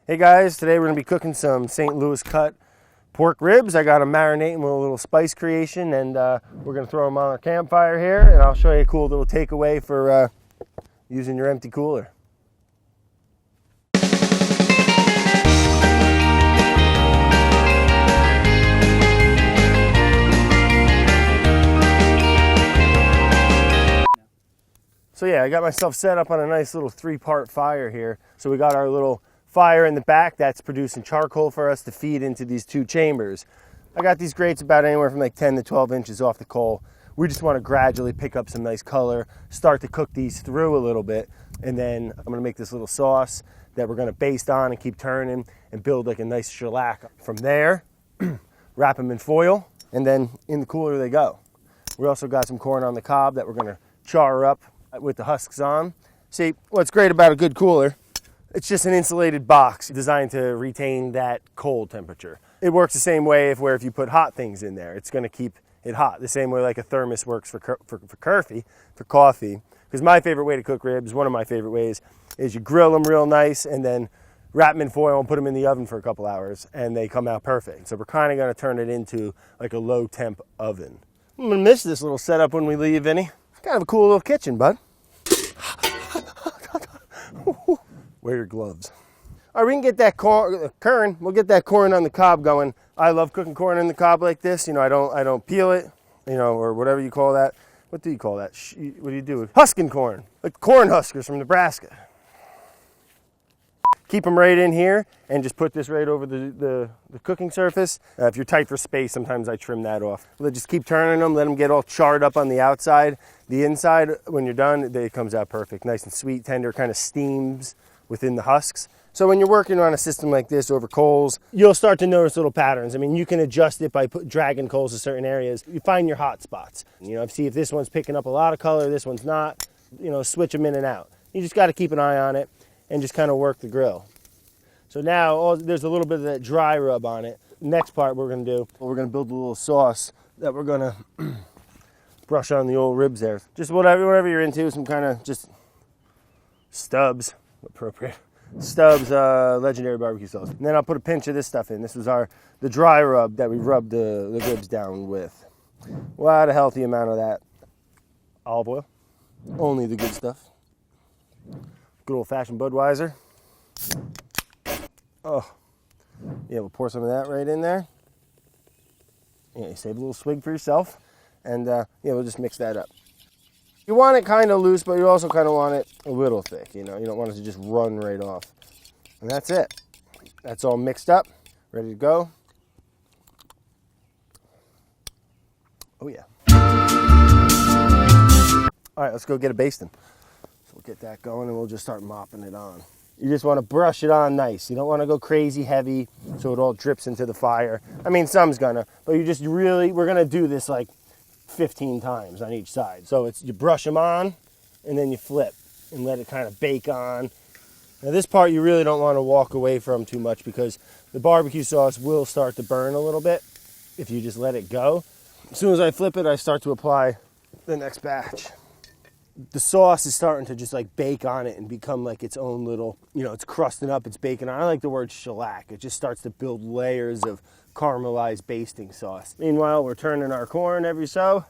Hey guys, today we're going to be cooking some St. Louis cut pork ribs. I got them marinating with a little spice creation, and we're going to throw them on our campfire here, and I'll show you a cool little takeaway for using your empty cooler. So yeah, I got myself set up on a nice little 3-part fire here. So we got our little fire in the back that's producing charcoal for us to feed into these 2 chambers. I got these grates about anywhere from like 10 to 12 inches off the coal. We just want to gradually pick up some nice color, start to cook these through a little bit, and then I'm going to make this little sauce that we're going to baste on and keep turning and build like a nice shellac. From there, wrap them in foil, and then in the cooler they go. We also got some corn on the cob that we're going to char up with the husks on. See, what's great about a good cooler, it's just an insulated box designed to retain that cold temperature. It works the same way if you put hot things in there. It's going to keep it hot, the same way like a thermos works for coffee. Because my favorite way to cook ribs, one of my favorite ways, is you grill them real nice and then wrap them in foil and put them in the oven for a couple hours, and they come out perfect. So we're kind of going to turn it into like a low temp oven. I'm going to miss this little setup when we leave, Vinny. It's kind of a cool little kitchen, bud. Wear your gloves. All right, we can get that corn. We'll get that corn on the cob going. I love cooking corn on the cob like this. You know, I don't peel it, you know, or whatever you call that. What do you call that? What do you do? Husking corn, like corn huskers from Nebraska. Keep them right in here and just put this right over the cooking surface. If you're tight for space, sometimes I trim that off. Just keep turning them, let them get all charred up on the outside. The inside, when you're done, it comes out perfect. Nice and sweet, tender, kind of steams within the husks. So when you're working on a system like this over coals, you'll start to notice little patterns. I mean, you can adjust it by dragging coals to certain areas. You find your hot spots. You know, see if this one's picking up a lot of color, this one's not. You know, switch them in and out. You just got to keep an eye on it and just kind of work the grill. So now there's a little bit of that dry rub on it. Next part we're going to do, we're going to build a little sauce that we're going to brush on the old ribs there. Just whatever you're into, some kind of just Stubbs, appropriate. Stubbs legendary barbecue sauce. And then I'll put a pinch of this stuff in. This was the dry rub that we rubbed the ribs down with. What a healthy amount of that. Olive oil, only the good stuff. Good old-fashioned Budweiser. Oh, yeah, we'll pour some of that right in there. Yeah, you save a little swig for yourself. And yeah, we'll just mix that up. You want it kind of loose, but you also kind of want it a little thick, you know. You don't want it to just run right off. And that's it. That's all mixed up, ready to go. Oh, yeah. All right, let's go get a basting. So we'll get that going, and we'll just start mopping it on. You just want to brush it on nice. You don't want to go crazy heavy so it all drips into the fire. I mean, some's gonna, but we're gonna do this like 15 times on each side. So you brush them on and then you flip and let it kind of bake on. Now this part you really don't want to walk away from too much because the barbecue sauce will start to burn a little bit if you just let it go. As soon as I flip it, I start to apply the next batch. The sauce is starting to just like bake on it and become like its own little, you know, it's crusting up, it's baking on. I like the word shellac. It just starts to build layers of caramelized basting sauce. Meanwhile, we're turning our corn every so.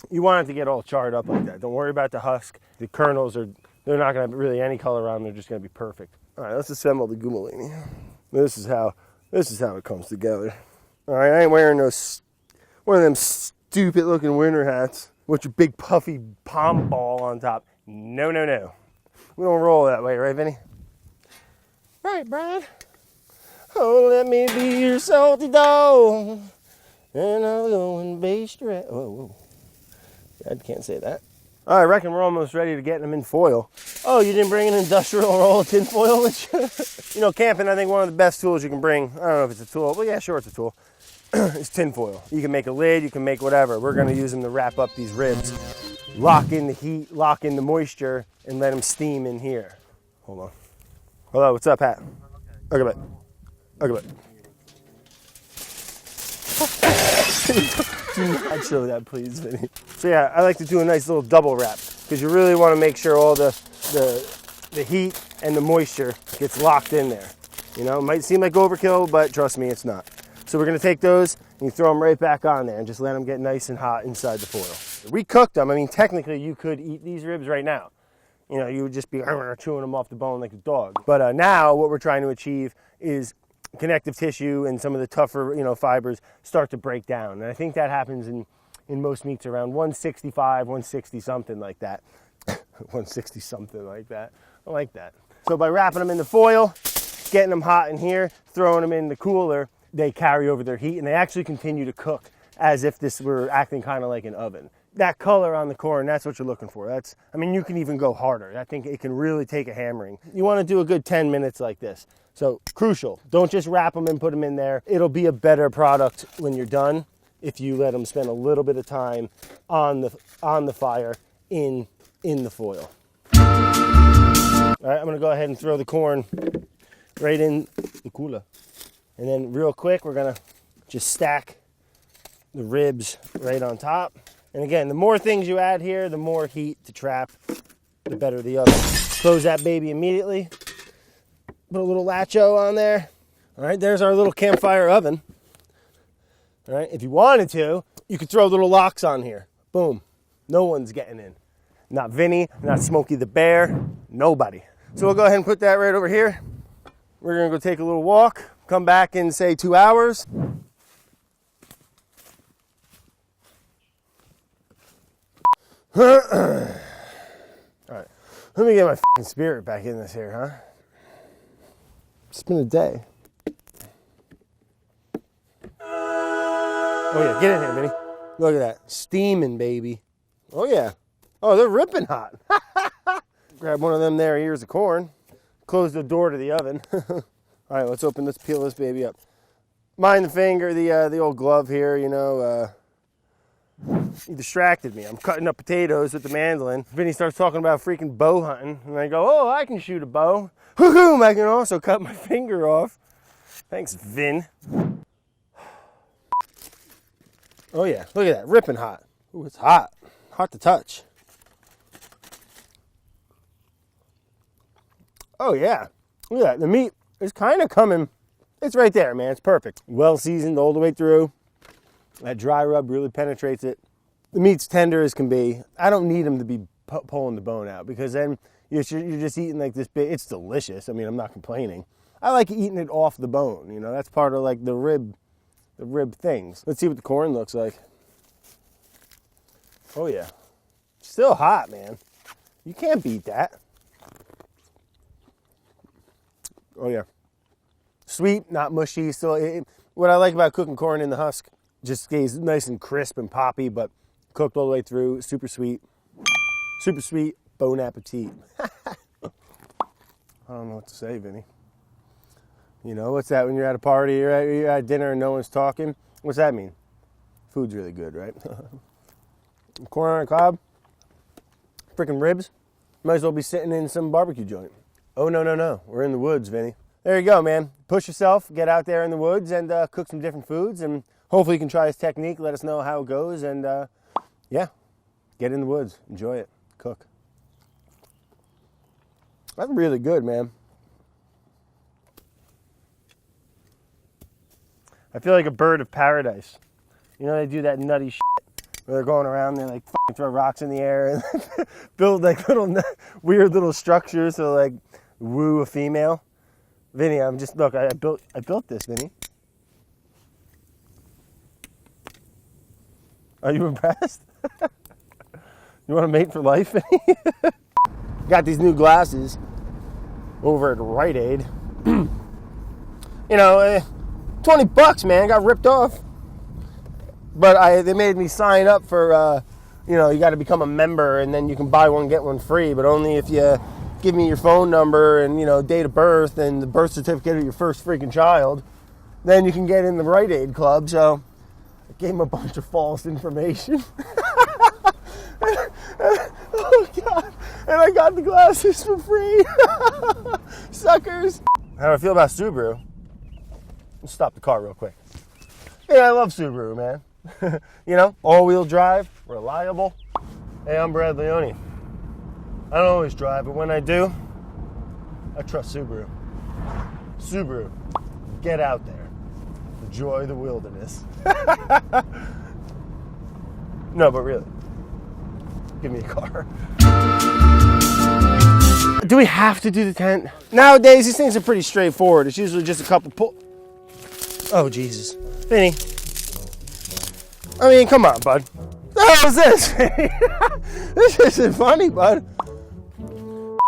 You want it to get all charred up like that. Don't worry about the husk. The kernels they're not going to have really any color on them. They're just going to be perfect. All right, let's assemble the gummalini. This is how it comes together. All right, I ain't wearing one of them stupid looking winter hats with your big puffy palm ball on top. No. We don't roll that way, right, Vinny? Right, Brad. Oh, let me be your salty dog, and I'll go and baste your ass. Whoa. I can't say that. All right, I reckon we're almost ready to get them in foil. Oh, you didn't bring an industrial roll of tin foil with you? You know, camping, I think one of the best tools you can bring, I don't know if it's a tool, well, yeah, sure, it's a tool, is tin foil. You can make a lid, you can make whatever. We're going to use them to wrap up these ribs, lock in the heat, lock in the moisture, and let them steam in here. Hold on. Hello, what's up, Pat? Okay, bud. Do not show that, please, Vinny. So yeah, I like to do a nice little double wrap because you really want to make sure all the heat and the moisture gets locked in there. You know, it might seem like overkill, but trust me, it's not. So we're gonna take those and you throw them right back on there and just let them get nice and hot inside the foil. We cooked them. I mean, technically you could eat these ribs right now. You know, you would just be chewing them off the bone like a dog. But now what we're trying to achieve is connective tissue and some of the tougher, you know, fibers start to break down. And I think that happens in most meats around 165, 160, something like that. 160 something like that. I like that. So by wrapping them in the foil, getting them hot in here, throwing them in the cooler, they carry over their heat and they actually continue to cook as if this were acting kind of like an oven. That color on the corn, that's what you're looking for. That's, I mean, you can even go harder. I think it can really take a hammering. You want to do a good 10 minutes like this. So crucial, don't just wrap them and put them in there. It'll be a better product when you're done if you let them spend a little bit of time on the fire in the foil. All right, I'm gonna go ahead and throw the corn right in the cooler. And then real quick, we're gonna just stack the ribs right on top. And again, the more things you add here, the more heat to trap, the better the oven. Close that baby immediately. Put a little lacho on there. All right, there's our little campfire oven. All right, if you wanted to, you could throw little locks on here. Boom, no one's getting in. Not Vinny, not Smokey the Bear, nobody. So we'll go ahead and put that right over here. We're gonna go take a little walk, come back in say 2 hours. All right, let me get my fucking spirit back in this here, huh? It's been a day. Oh yeah, get in here, Vinny. Look at that, steaming, baby. Oh yeah. Oh, they're ripping hot. Grab one of them there ears of corn. Close the door to the oven. All right, let's peel this baby up. Mind the finger, the old glove here, you know. You distracted me. I'm cutting up potatoes with the mandolin. Vinny starts talking about freaking bow hunting. And I go, oh, I can shoot a bow. Hoo-hoo, I can also cut my finger off. Thanks, Vin. Oh yeah, look at that, ripping hot. Ooh, it's hot. Hot to touch. Oh yeah, look at that. The meat is kind of coming. It's right there, man. It's perfect. Well seasoned all the way through. That dry rub really penetrates it. The meat's tender as can be. I don't need them to be pulling the bone out because then you're just eating like this big. It's delicious. I mean, I'm not complaining. I like eating it off the bone. You know, that's part of like the rib things. Let's see what the corn looks like. Oh yeah, still hot, man. You can't beat that. Oh yeah, sweet, not mushy. Still, what I like about cooking corn in the husk, just stays nice and crisp and poppy, but cooked all the way through. Super sweet, Bon Appétit. I don't know what to say, Vinny. You know, what's that when you're at a party, you're at dinner and no one's talking? What's that mean? Food's really good, right? Corn on a cob, freaking ribs. Might as well be sitting in some barbecue joint. Oh, no. We're in the woods, Vinny. There you go, man. Push yourself, get out there in the woods and cook some different foods. And hopefully you can try this technique. Let us know how it goes. And yeah, get in the woods. Enjoy it. Cook. That's really good, man. I feel like a bird of paradise. You know, they do that nutty shit where they're going around, they like throw rocks in the air and build like little weird little structures to like woo a female. Vinny, I'm just, look, I built this, Vinny. Are you impressed? You want to mate for life, Vinny? Got these new glasses over at Rite Aid. You know, $20, man, got ripped off. But they made me sign up for, you know, you got to become a member and then you can buy one, get one free, but only if you give me your phone number and, you know, date of birth and the birth certificate of your first freaking child, then you can get in the Rite Aid Club. So I gave him a bunch of false information. Oh, God. And I got the glasses for free. Suckers. How do I feel about Subaru? Let's stop the car real quick. Yeah, I love Subaru, man. You know, all-wheel drive, reliable. Hey, I'm Brad Leone. I don't always drive, but when I do, I trust Subaru. Subaru, get out there. Enjoy the wilderness. No, but really, give me a car. Do we have to do the tent? Nowadays, these things are pretty straightforward. It's usually just a couple Oh, Jesus. Vinny. I mean, come on, bud. What the hell is this? This isn't funny, bud.